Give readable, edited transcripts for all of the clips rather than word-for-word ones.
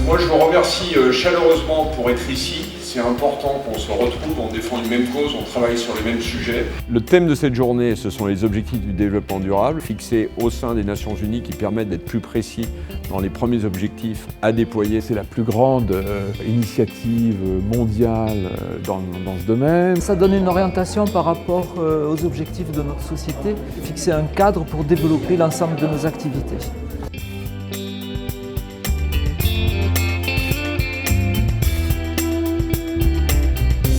Moi, je vous remercie chaleureusement pour être ici. C'est important qu'on se retrouve, on défend une même cause, on travaille sur les mêmes sujets. Le thème de cette journée, ce sont les objectifs du développement durable, fixés au sein des Nations Unies qui permettent d'être plus précis dans les premiers objectifs à déployer. C'est la plus grande initiative mondiale dans ce domaine. Ça donne une orientation par rapport aux objectifs de notre société, fixer un cadre pour développer l'ensemble de nos activités.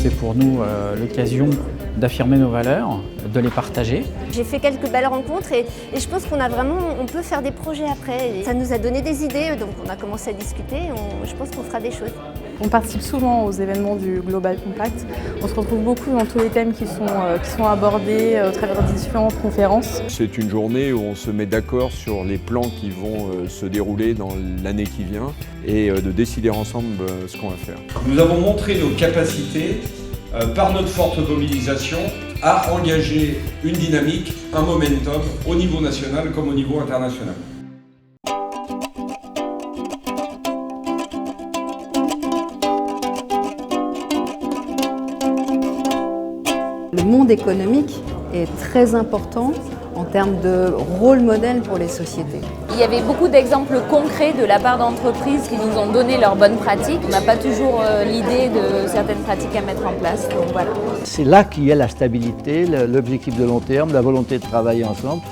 C'est pour nous l'occasion d'affirmer nos valeurs, de les partager. J'ai fait quelques belles rencontres et je pense on peut faire des projets après. Et ça nous a donné des idées, donc on a commencé à discuter, je pense qu'on fera des choses. On participe souvent aux événements du Global Compact. On se retrouve beaucoup dans tous les thèmes qui sont abordés au travers des différentes conférences. C'est une journée où on se met d'accord sur les plans qui vont se dérouler dans l'année qui vient et de décider ensemble ce qu'on va faire. Nous avons montré nos capacités par notre forte mobilisation à engager une dynamique, un momentum au niveau national comme au niveau international. Le monde économique est très important en termes de rôle modèle pour les sociétés. Il y avait beaucoup d'exemples concrets de la part d'entreprises qui nous ont donné leurs bonnes pratiques. On n'a pas toujours l'idée de certaines pratiques à mettre en place. Donc voilà. C'est là qu'il y a la stabilité, l'objectif de long terme, la volonté de travailler ensemble.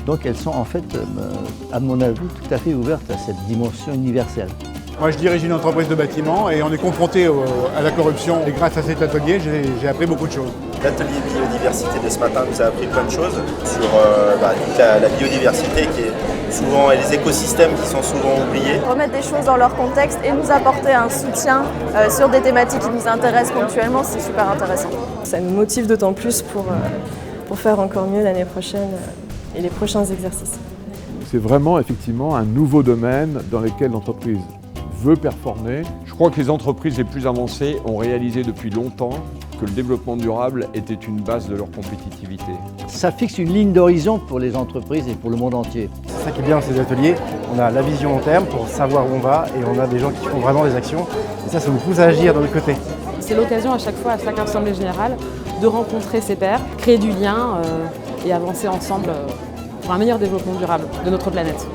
Donc elles sont en fait, à mon avis, tout à fait ouvertes à cette dimension universelle. Moi je dirige une entreprise de bâtiment et on est confronté à la corruption. Et grâce à cet atelier, j'ai appris beaucoup de choses. L'atelier biodiversité de ce matin nous a appris plein de choses sur toute la biodiversité qui est souvent, et les écosystèmes qui sont souvent oubliés. Remettre des choses dans leur contexte et nous apporter un soutien sur des thématiques qui nous intéressent ponctuellement, c'est super intéressant. Ça nous motive d'autant plus pour faire encore mieux l'année prochaine et les prochains exercices. C'est vraiment effectivement un nouveau domaine dans lequel l'entreprise veut performer. Je crois que les entreprises les plus avancées ont réalisé depuis longtemps que le développement durable était une base de leur compétitivité. Ça fixe une ligne d'horizon pour les entreprises et pour le monde entier. C'est ça qui est bien dans ces ateliers, on a la vision long terme pour savoir où on va et on a des gens qui font vraiment des actions. Et ça nous pousse à agir de l'autre côté. C'est l'occasion à chaque fois, à chaque assemblée générale, de rencontrer ses pairs, créer du lien et avancer ensemble pour un meilleur développement durable de notre planète.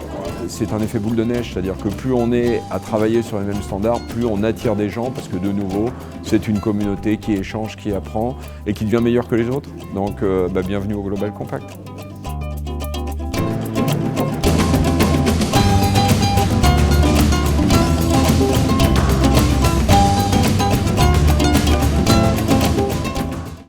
C'est un effet boule de neige, c'est-à-dire que plus on est à travailler sur les mêmes standards, plus on attire des gens, parce que de nouveau, c'est une communauté qui échange, qui apprend et qui devient meilleure que les autres. Donc bienvenue au Global Compact.